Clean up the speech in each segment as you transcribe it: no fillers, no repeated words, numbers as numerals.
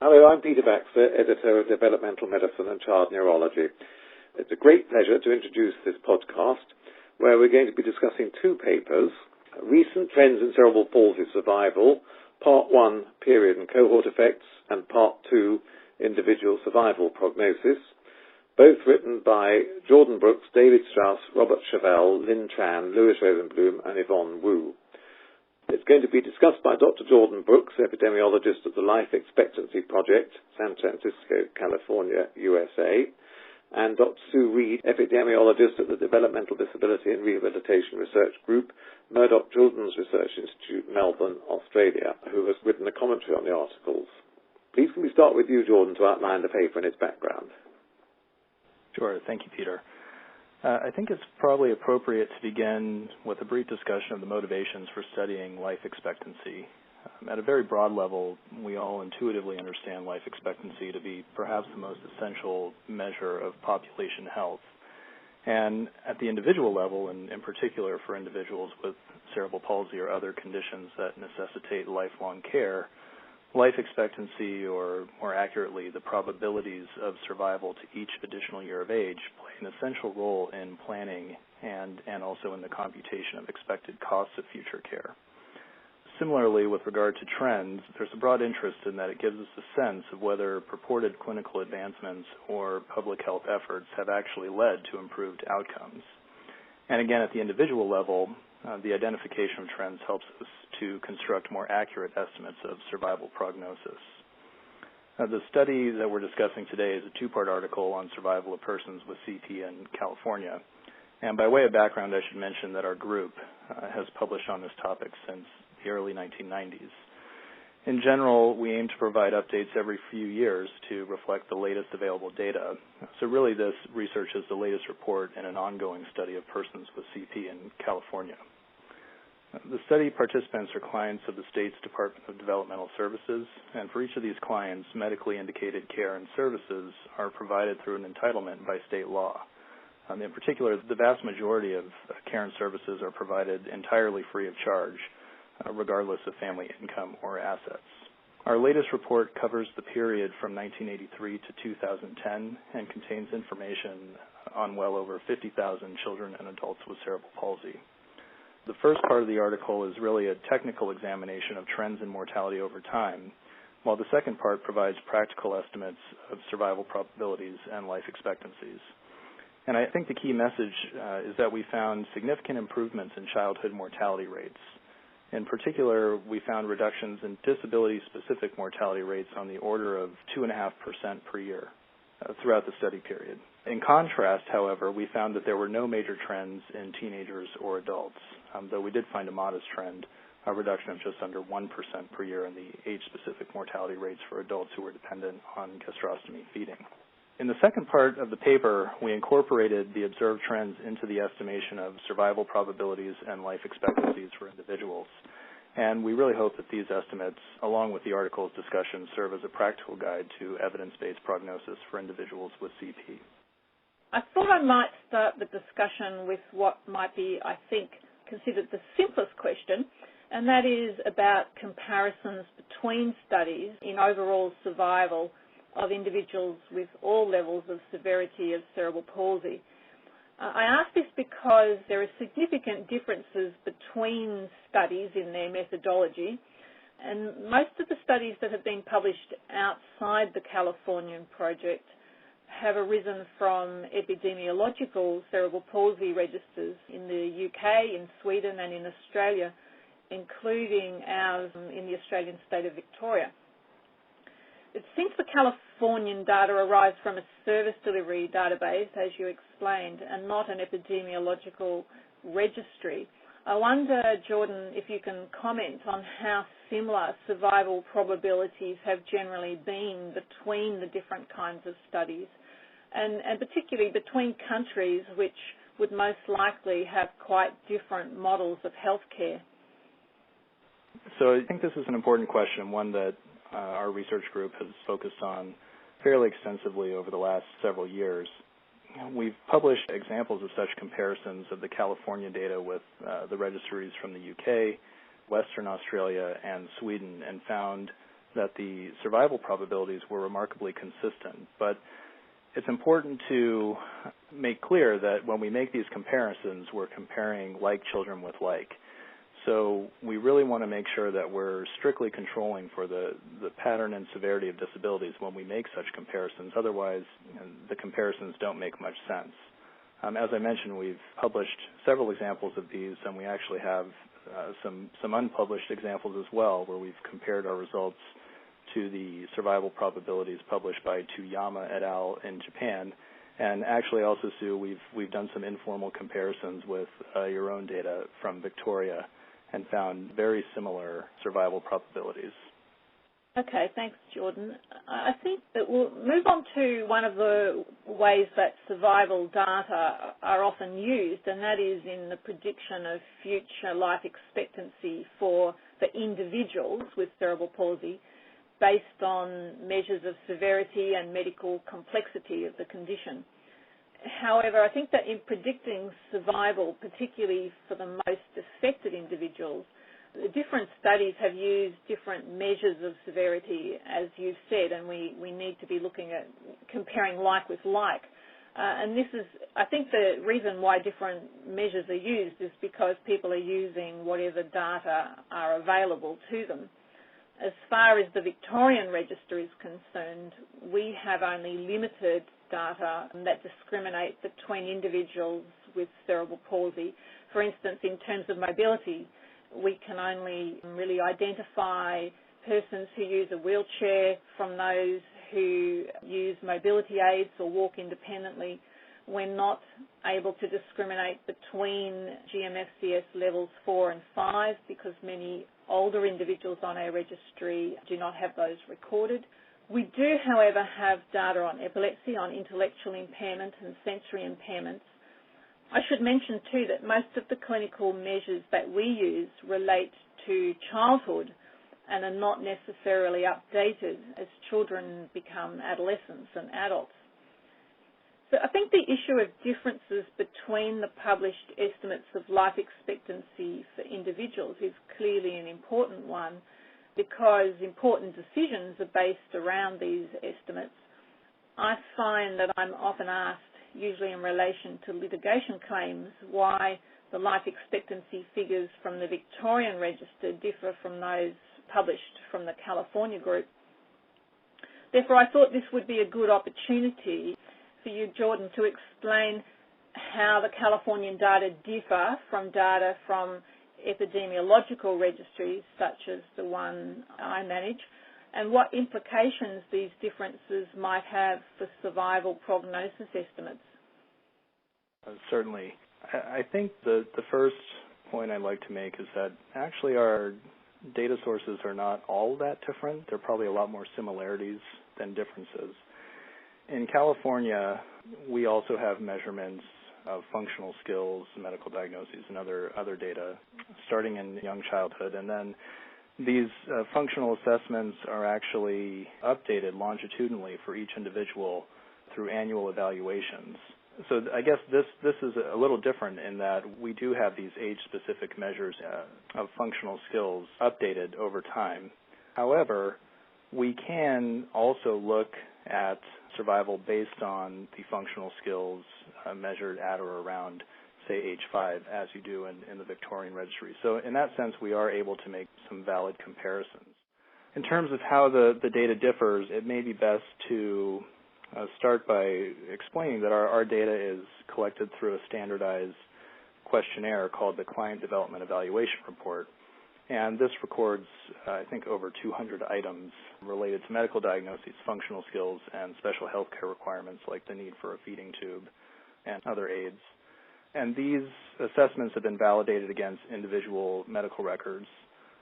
Hello, I'm Peter Baxter, editor of Developmental Medicine and Child Neurology. It's a great pleasure to introduce this podcast where we're going to be discussing two papers, Recent Trends in Cerebral Palsy Survival, Part 1, Period and Cohort Effects, and Part 2, Individual Survival Prognosis, both written by Jordan Brooks, David Strauss, Robert Chevelle, Lynn Tran, Louis Rosenblum, and Yvonne Wu. It's going to be discussed by Dr. Jordan Brooks, epidemiologist at the Life Expectancy Project, San Francisco, California, USA, and Dr. Sue Reid, epidemiologist at the Developmental Disability and Rehabilitation Research Group, Murdoch Children's Research Institute, Melbourne, Australia, who has written a commentary on the articles. Please can we start with you, Jordan, to outline the paper and its background? Sure. Thank you, Peter. I think it's probably appropriate to begin with a brief discussion of the motivations for studying life expectancy. At a very broad level, we all intuitively understand life expectancy to be perhaps the most essential measure of population health. And at the individual level, and in particular for individuals with cerebral palsy or other conditions that necessitate lifelong care, life expectancy, or more accurately, the probabilities of survival to each additional year of age, play an essential role in planning and also in the computation of expected costs of future care. Similarly, with regard to trends, there's a broad interest in that it gives us a sense of whether purported clinical advancements or public health efforts have actually led to improved outcomes. And again, at the individual level, the identification of trends helps us to construct more accurate estimates of survival prognosis. The study that we're discussing today is a two-part article on survival of persons with CP in California. And by way of background, I should mention that our group has published on this topic since the early 1990s. In general, we aim to provide updates every few years to reflect the latest available data. So really, this research is the latest report in an ongoing study of persons with CP in California. The study participants are clients of the state's Department of Developmental Services, and for each of these clients, medically indicated care and services are provided through an entitlement by state law. In particular, the vast majority of care and services are provided entirely free of charge, regardless of family income or assets. Our latest report covers the period from 1983 to 2010 and contains information on well over 50,000 children and adults with cerebral palsy. The first part of the article is really a technical examination of trends in mortality over time, while the second part provides practical estimates of survival probabilities and life expectancies. And I think the key message is that we found significant improvements in childhood mortality rates. In particular, we found reductions in disability-specific mortality rates on the order of 2.5% per year throughout the study period. In contrast, however, we found that there were no major trends in teenagers or adults, though we did find a modest trend, a reduction of just under 1% per year in the age-specific mortality rates for adults who were dependent on gastrostomy feeding. In the second part of the paper, we incorporated the observed trends into the estimation of survival probabilities and life expectancies for individuals. And we really hope that these estimates, along with the article's discussion, serve as a practical guide to evidence-based prognosis for individuals with CP. I thought I might start the discussion with what might be, I think, considered the simplest question, and that is about comparisons between studies in overall survival of individuals with all levels of severity of cerebral palsy. I ask this because there are significant differences between studies in their methodology, and most of the studies that have been published outside the Californian project have arisen from epidemiological cerebral palsy registers in the UK, in Sweden and in Australia, including ours in the Australian state of Victoria. It seems the Californian data arrives from a service delivery database, as you explained, and not an epidemiological registry. I wonder, Jordan, if you can comment on how similar survival probabilities have generally been between the different kinds of studies, and particularly between countries which would most likely have quite different models of healthcare. So I think this is an important question, one that our research group has focused on fairly extensively over the last several years. We've published examples of such comparisons of the California data with the registries from the UK, Western Australia, and Sweden, and found that the survival probabilities were remarkably consistent. But it's important to make clear that when we make these comparisons, we're comparing like children with like. So we really want to make sure that we're strictly controlling for the pattern and severity of disabilities when we make such comparisons. Otherwise, the comparisons don't make much sense. As I mentioned, we've published several examples of these, and we actually have some unpublished examples as well, where we've compared our results to the survival probabilities published by Tuyama et al. In Japan. And actually also, Sue, we've done some informal comparisons with your own data from Victoria and found very similar survival probabilities. Okay, thanks, Jordan. I think that we'll move on to one of the ways that survival data are often used, and that is in the prediction of future life expectancy for the individuals with cerebral palsy based on measures of severity and medical complexity of the condition. However, I think that in predicting survival, particularly for the most affected individuals, different studies have used different measures of severity, as you've said, and we need to be looking at comparing like with like. And this is, I think the reason why different measures are used is because people are using whatever data are available to them. As far as the Victorian Register is concerned, we have only limited data that discriminate between individuals with cerebral palsy. For instance, in terms of mobility, we can only really identify persons who use a wheelchair from those who use mobility aids or walk independently. We're not able to discriminate between GMFCS levels 4 and 5 because many older individuals on our registry do not have those recorded. We do, however, have data on epilepsy, on intellectual impairment and sensory impairments. I should mention, too, that most of the clinical measures that we use relate to childhood and are not necessarily updated as children become adolescents and adults. So I think the issue of differences between the published estimates of life expectancy for individuals is clearly an important one because important decisions are based around these estimates. I find that I'm often asked, usually in relation to litigation claims, why the life expectancy figures from the Victorian Register differ from those published from the California group. Therefore, I thought this would be a good opportunity for you, Jordan, to explain how the Californian data differ from data from epidemiological registries, such as the one I manage, and what implications these differences might have for survival prognosis estimates. Certainly. I think the first point I'd like to make is that actually our data sources are not all that different. There are probably a lot more similarities than differences. In California, we also have measurements of functional skills, medical diagnoses, and other data starting in young childhood. And then these functional assessments are actually updated longitudinally for each individual through annual evaluations. So I guess this is a little different in that we do have these age-specific measures of functional skills updated over time. However, we can also look at survival based on the functional skills measured at or around, say, age 5, as you do in the Victorian Registry. So in that sense, we are able to make some valid comparisons. In terms of how the data differs, it may be best to start by explaining that our data is collected through a standardized questionnaire called the Client Development Evaluation Report. And this records, I think, over 200 items related to medical diagnoses, functional skills, and special health care requirements like the need for a feeding tube and other aids. And these assessments have been validated against individual medical records.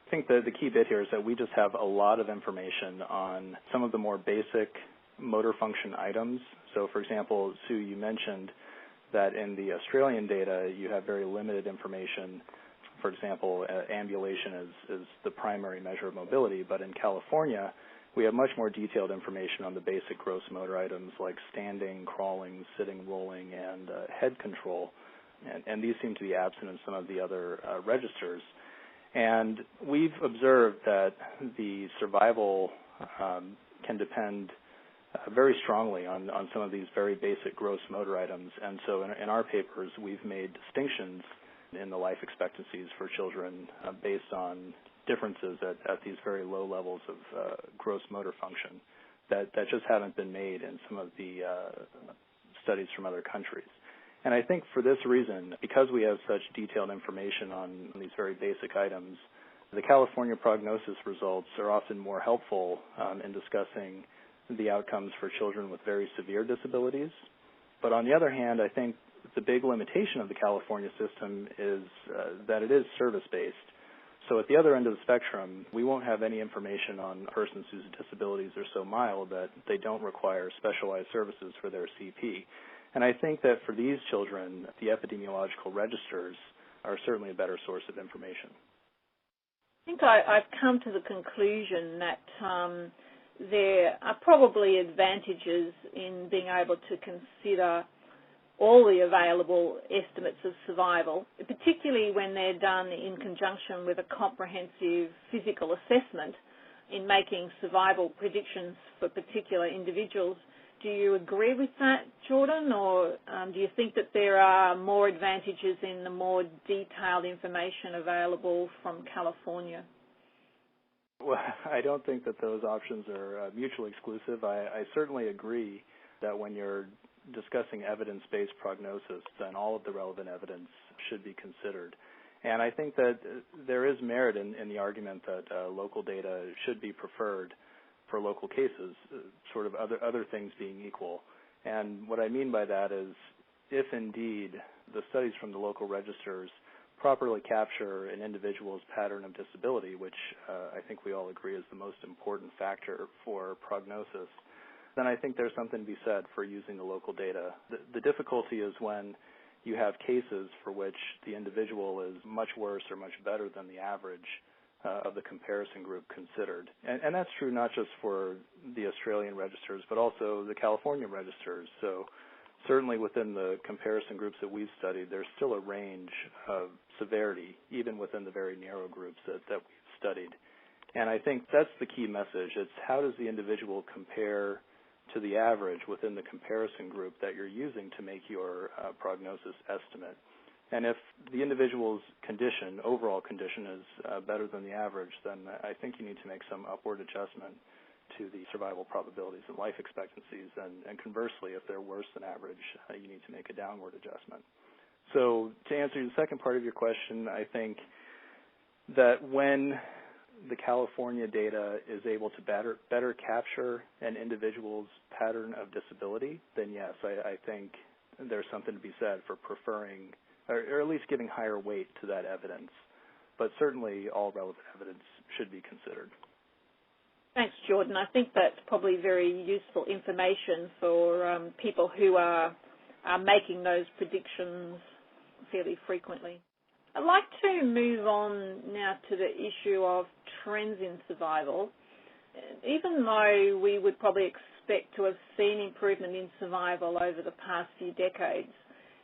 I think the key bit here is that we just have a lot of information on some of the more basic motor function items. So, for example, Sue, you mentioned that in the Australian data, you have very limited information. For example, ambulation is the primary measure of mobility, but in California, we have much more detailed information on the basic gross motor items like standing, crawling, sitting, rolling, and head control. And these seem to be absent in some of the other registers. And we've observed that the survival can depend very strongly on some of these very basic gross motor items. And so in our papers, we've made distinctions in the life expectancies for children based on differences at these very low levels of gross motor function that just haven't been made in some of the studies from other countries. And I think for this reason, because we have such detailed information on these very basic items, the California prognosis results are often more helpful in discussing the outcomes for children with very severe disabilities. But on the other hand, I think the big limitation of the California system is that it is service-based. So at the other end of the spectrum, we won't have any information on persons whose disabilities are so mild that they don't require specialized services for their CP. And I think that for these children, the epidemiological registers are certainly a better source of information. I think I've come to the conclusion that there are probably advantages in being able to consider all the available estimates of survival, particularly when they're done in conjunction with a comprehensive physical assessment in making survival predictions for particular individuals. Do you agree with that, Jordan, or do you think that there are more advantages in the more detailed information available from California? Well, I don't think that those options are mutually exclusive. I certainly agree that when you're discussing evidence-based prognosis, then all of the relevant evidence should be considered. And I think that there is merit in the argument that local data should be preferred for local cases, sort of other things being equal. And what I mean by that is if indeed the studies from the local registers properly capture an individual's pattern of disability, which I think we all agree is the most important factor for prognosis, then I think there's something to be said for using the local data. The difficulty is when you have cases for which the individual is much worse or much better than the average of the comparison group considered. And that's true not just for the Australian registers, but also the California registers. So certainly within the comparison groups that we've studied, there's still a range of severity, even within the very narrow groups that we've studied. And I think that's the key message. It's how does the individual compare to the average within the comparison group that you're using to make your prognosis estimate. And if the individual's condition, overall condition, is better than the average, then I think you need to make some upward adjustment to the survival probabilities and life expectancies. And conversely, if they're worse than average, you need to make a downward adjustment. So to answer the second part of your question, I think that when the California data is able to better capture an individual's pattern of disability, then yes, I think there's something to be said for preferring or at least giving higher weight to that evidence. But certainly all relevant evidence should be considered. Thanks, Jordan. I think that's probably very useful information for people who are making those predictions fairly frequently. I'd like to move on now to the issue of trends in survival. Even though we would probably expect to have seen improvement in survival over the past few decades,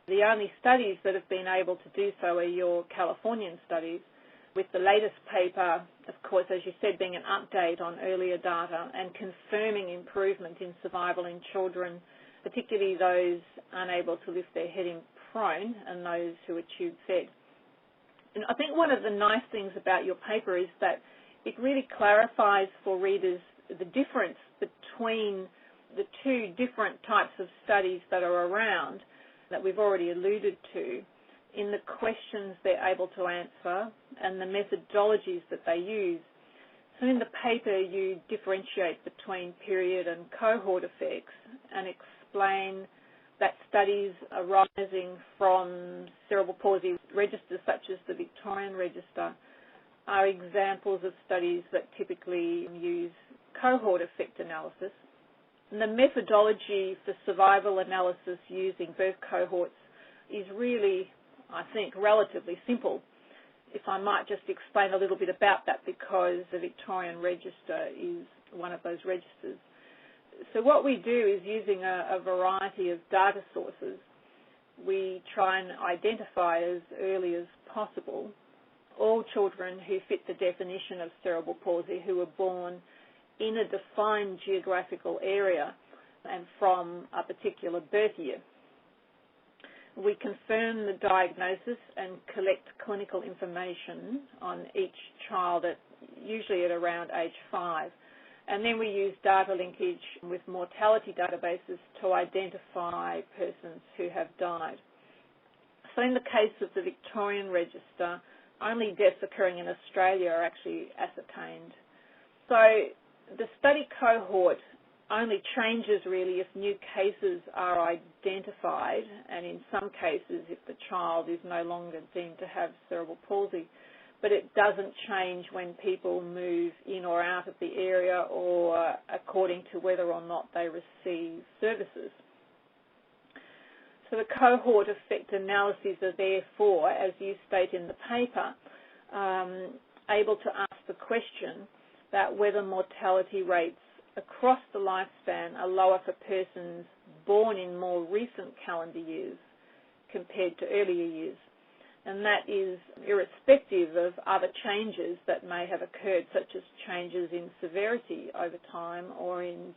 the only studies that have been able to do so are your Californian studies, with the latest paper, of course, as you said, being an update on earlier data and confirming improvement in survival in children, particularly those unable to lift their head in prone and those who are tube-fed. And I think one of the nice things about your paper is that it really clarifies for readers the difference between the two different types of studies that are around that we've already alluded to in the questions they're able to answer and the methodologies that they use. So in the paper you differentiate between period and cohort effects and explain that studies arising from cerebral palsy registers such as the Victorian Register are examples of studies that typically use cohort effect analysis. And the methodology for survival analysis using both cohorts is really, I think, relatively simple. If I might just explain a little bit about that, because the Victorian Register is one of those registers. So what we do is, using a variety of data sources, we try and identify as early as possible all children who fit the definition of cerebral palsy who were born in a defined geographical area and from a particular birth year. We confirm the diagnosis and collect clinical information on each child usually at around age 5. And then we use data linkage with mortality databases to identify persons who have died. So in the case of the Victorian Register, only deaths occurring in Australia are actually ascertained. So the study cohort only changes really if new cases are identified, and in some cases if the child is no longer deemed to have cerebral palsy. But it doesn't change when people move in or out of the area or according to whether or not they receive services. So the cohort effect analyses are therefore, as you state in the paper, able to ask the question that whether mortality rates across the lifespan are lower for persons born in more recent calendar years compared to earlier years. And that is irrespective of other changes that may have occurred, such as changes in severity over time or in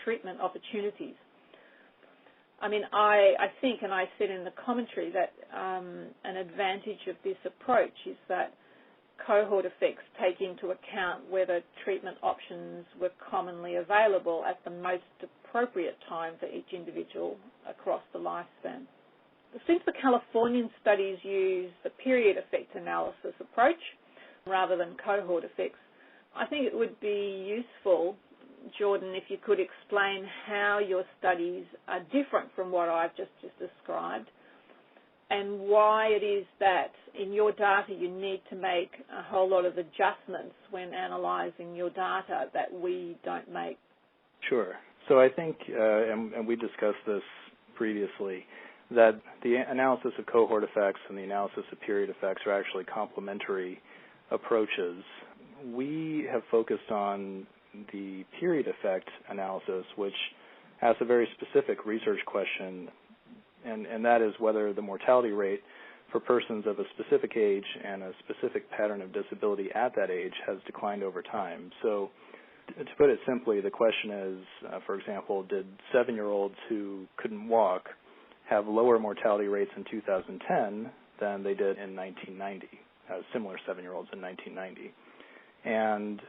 treatment opportunities. I mean, I think, and I said in the commentary, that an advantage of this approach is that cohort effects take into account whether treatment options were commonly available at the most appropriate time for each individual across the lifespan. Since the Californian studies use the period effect analysis approach rather than cohort effects, I think it would be useful, Jordan, if you could explain how your studies are different from what I've just described, and why it is that in your data you need to make a whole lot of adjustments when analysing your data that we don't make. Sure. So I think, and we discussed this previously, that the analysis of cohort effects and the analysis of period effects are actually complementary approaches. We have focused on the period effect analysis, which has a very specific research question, and that is whether the mortality rate for persons of a specific age and a specific pattern of disability at that age has declined over time. So to put it simply, the question is, for example, did 7-year-olds who couldn't walk have lower mortality rates in 2010 than they did in 1990, similar 7-year-olds in 1990. And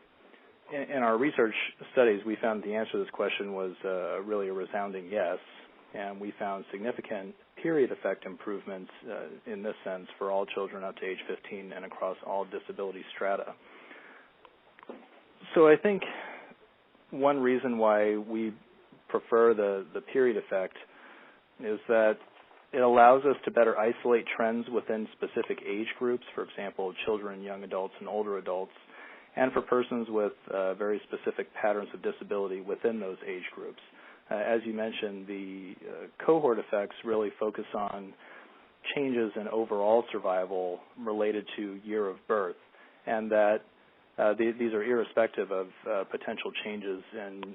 in our research studies, we found the answer to this question was really a resounding yes, and we found significant period effect improvements in this sense for all children up to age 15 and across all disability strata. So I think one reason why we prefer the period effect is that it allows us to better isolate trends within specific age groups, for example, children, young adults, and older adults, and for persons with very specific patterns of disability within those age groups. As you mentioned, the cohort effects really focus on changes in overall survival related to year of birth, and that these are irrespective of potential changes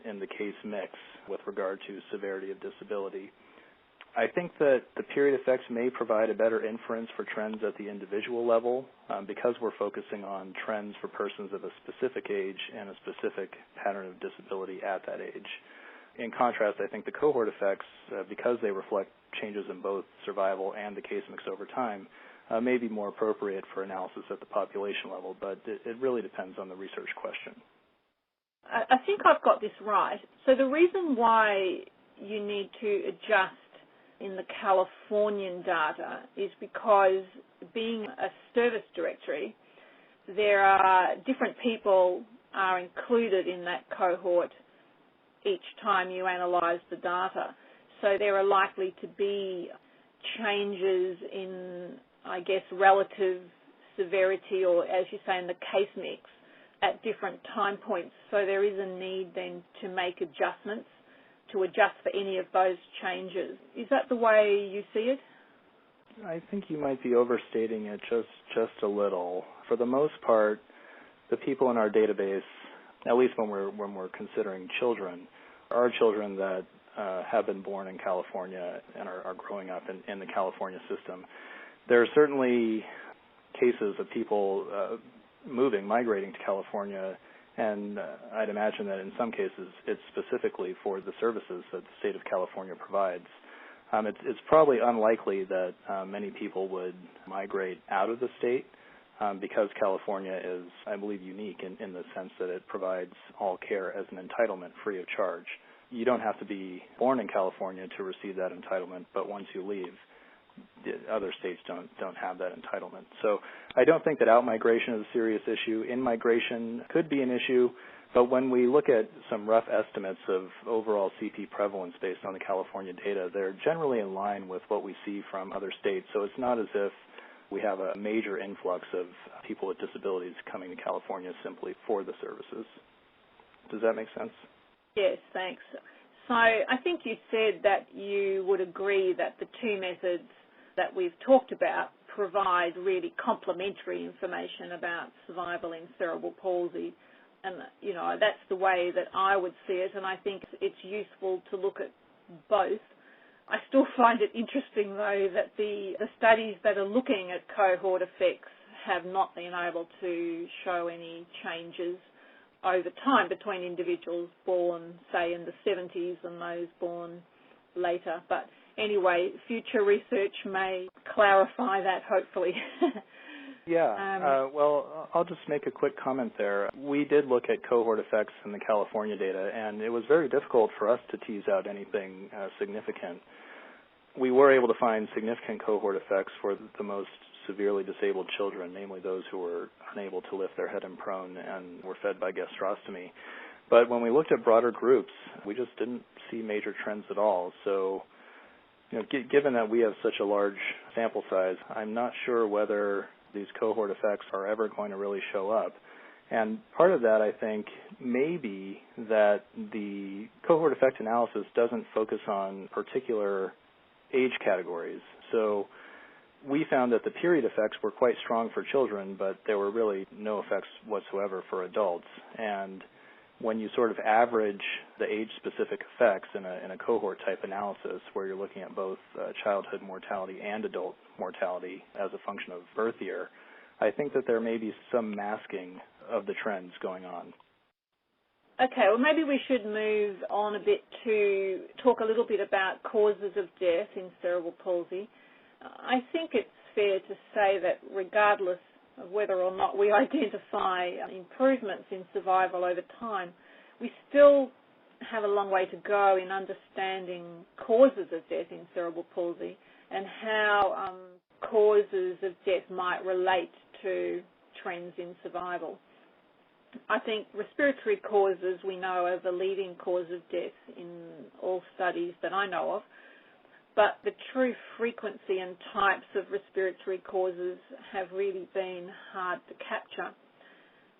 in the case mix with regard to severity of disability. I think that the period effects may provide a better inference for trends at the individual level because we're focusing on trends for persons of a specific age and a specific pattern of disability at that age. In contrast, I think the cohort effects, because they reflect changes in both survival and the case mix over time, may be more appropriate for analysis at the population level, but it really depends on the research question. I think I've got this right. So the reason why you need to adjust in the Californian data is because, being a service directory, there are different people are included in that cohort each time you analyse the data. So there are likely to be changes in, I guess, relative severity, or as you say, in the case mix at different time points. So there is a need then to make adjustments to adjust for any of those changes. Is that the way you see it? I think you might be overstating it just a little. For the most part, the people in our database, at least when we're considering children, are children that have been born in California and are growing up in the California system. There are certainly cases of people migrating to California And I'd imagine that in some cases it's specifically for the services that the state of California provides. It's probably unlikely that many people would migrate out of the state because California is, I believe, unique in the sense that it provides all care as an entitlement free of charge. You don't have to be born in California to receive that entitlement, but once you leave, the other states don't have that entitlement. So I don't think that out-migration is a serious issue. In-migration could be an issue, but when we look at some rough estimates of overall CP prevalence based on the California data, they're generally in line with what we see from other states. So it's not as if we have a major influx of people with disabilities coming to California simply for the services. Does that make sense? Yes, thanks. So I think you said that you would agree that the two methods that we've talked about provide really complementary information about survival in cerebral palsy. And, you know, that's the way that I would see it, and I think it's useful to look at both. I still find it interesting, though, that the studies that are looking at cohort effects have not been able to show any changes over time between individuals born, say, in the 70s and those born later. But anyway, future research may clarify that, hopefully. Yeah. Well, I'll just make a quick comment there. We did look at cohort effects in the California data, and it was very difficult for us to tease out anything significant. We were able to find significant cohort effects for the most severely disabled children, namely those who were unable to lift their head and prone and were fed by gastrostomy. But when we looked at broader groups, we just didn't see major trends at all. So, you know, given that we have such a large sample size, I'm not sure whether these cohort effects are ever going to really show up. And part of that, I think, may be that the cohort effect analysis doesn't focus on particular age categories. So we found that the period effects were quite strong for children, but there were really no effects whatsoever for adults. And when you sort of average the age-specific effects in a cohort-type analysis where you're looking at both childhood mortality and adult mortality as a function of birth year, I think that there may be some masking of the trends going on. Okay, well, maybe we should move on a bit to talk a little bit about causes of death in cerebral palsy. I think it's fair to say that regardless of whether or not we identify improvements in survival over time, we still have a long way to go in understanding causes of death in cerebral palsy and how causes of death might relate to trends in survival. I think respiratory causes we know are the leading cause of death in all studies that I know of, but the true frequency and types of respiratory causes have really been hard to capture.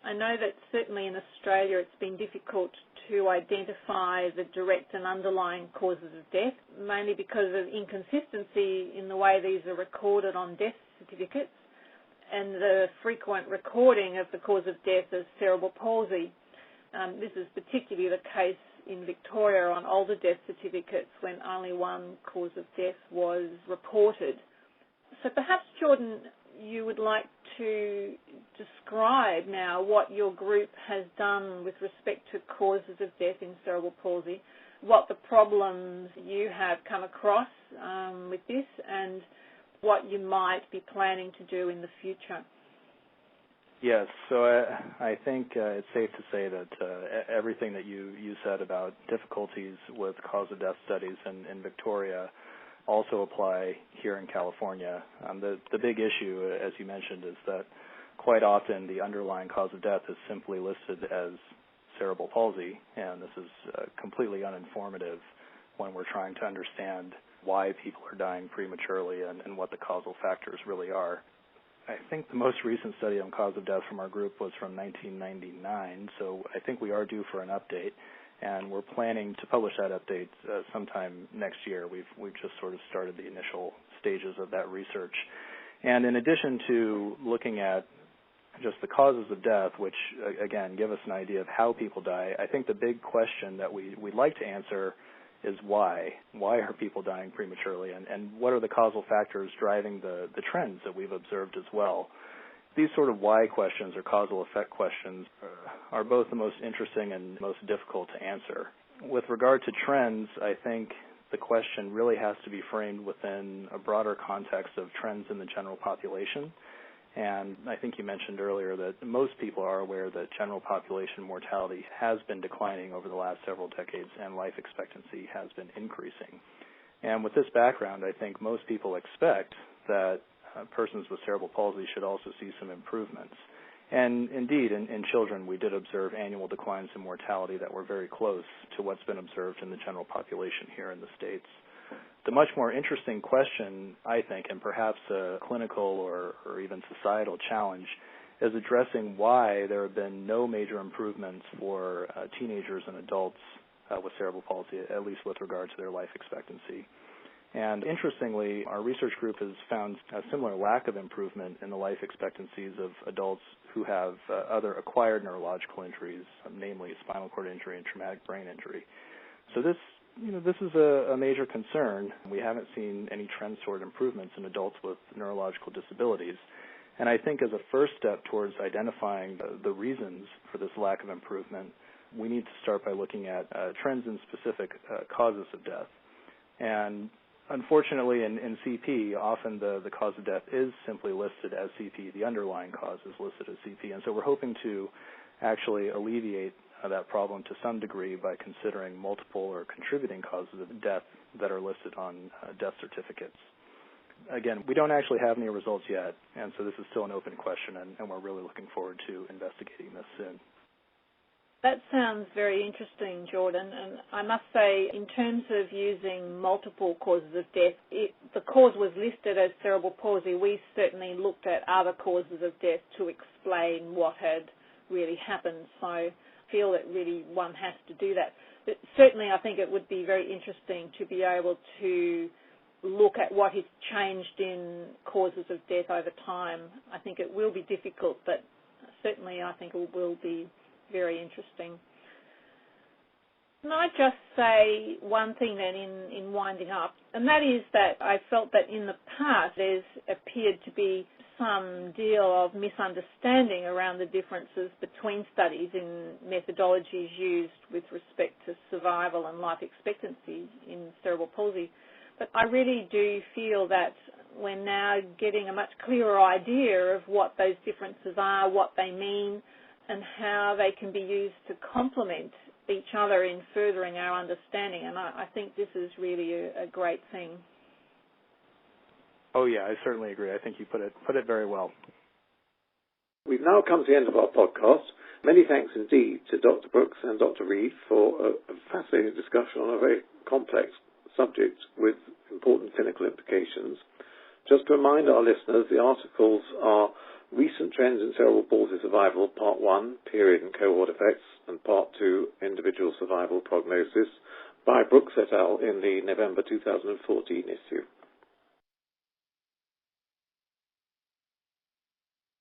I know that certainly in Australia it's been difficult to identify the direct and underlying causes of death, mainly because of inconsistency in the way these are recorded on death certificates and the frequent recording of the cause of death as cerebral palsy. This is particularly the case in Victoria on older death certificates when only one cause of death was reported. So perhaps, Jordan, you would like to describe now what your group has done with respect to causes of death in cerebral palsy, what the problems you have come across with this, and what you might be planning to do in the future. Yes, so I think it's safe to say that everything that you said about difficulties with cause of death studies in Victoria also apply here in California. The big issue, as you mentioned, is that quite often the underlying cause of death is simply listed as cerebral palsy, and this is completely uninformative when we're trying to understand why people are dying prematurely and what the causal factors really are. I think the most recent study on cause of death from our group was from 1999, so I think we are due for an update, and we're planning to publish that update sometime next year. We've just sort of started the initial stages of that research. And in addition to looking at just the causes of death, which, again, give us an idea of how people die, I think the big question that we'd like to answer is why. Why are people dying prematurely, and what are the causal factors driving the trends that we've observed as well? These sort of why questions or causal effect questions are both the most interesting and most difficult to answer. With regard to trends, I think the question really has to be framed within a broader context of trends in the general population. And I think you mentioned earlier that most people are aware that general population mortality has been declining over the last several decades and life expectancy has been increasing. And with this background, I think most people expect that persons with cerebral palsy should also see some improvements. And indeed, in children, we did observe annual declines in mortality that were very close to what's been observed in the general population here in the States. The much more interesting question, I think, and perhaps a clinical or even societal challenge, is addressing why there have been no major improvements for teenagers and adults with cerebral palsy, at least with regard to their life expectancy. And interestingly, our research group has found a similar lack of improvement in the life expectancies of adults who have other acquired neurological injuries, namely spinal cord injury and traumatic brain injury. So this is a major concern. We haven't seen any trends toward improvements in adults with neurological disabilities. And I think as a first step towards identifying the reasons for this lack of improvement, we need to start by looking at trends in specific causes of death. And unfortunately, in CP, often the cause of death is simply listed as CP. The underlying cause is listed as CP. And so we're hoping to actually alleviate that problem to some degree by considering multiple or contributing causes of death that are listed on death certificates. Again, we don't actually have any results yet, and so this is still an open question, and we're really looking forward to investigating this soon. That sounds very interesting, Jordan, and I must say, in terms of using multiple causes of death, the cause was listed as cerebral palsy. We certainly looked at other causes of death to explain what had really happened, so I feel that really one has to do that. But certainly I think it would be very interesting to be able to look at what has changed in causes of death over time. I think it will be difficult, but certainly I think it will be very interesting. Can I just say one thing then in winding up, and that is that I felt that in the past there's appeared to be some deal of misunderstanding around the differences between studies in methodologies used with respect to survival and life expectancy in cerebral palsy. But I really do feel that we're now getting a much clearer idea of what those differences are, what they mean, and how they can be used to complement each other in furthering our understanding. And I think this is really a great thing. Oh, yeah, I certainly agree. I think you put it very well. We've now come to the end of our podcast. Many thanks indeed to Dr. Brooks and Dr. Reid for a fascinating discussion on a very complex subject with important clinical implications. Just to remind our listeners, the articles are Recent Trends in Cerebral Palsy Survival, Part 1, Period and Cohort Effects, and Part 2, Individual Survival Prognosis, by Brooks et al. In the November 2014 issue.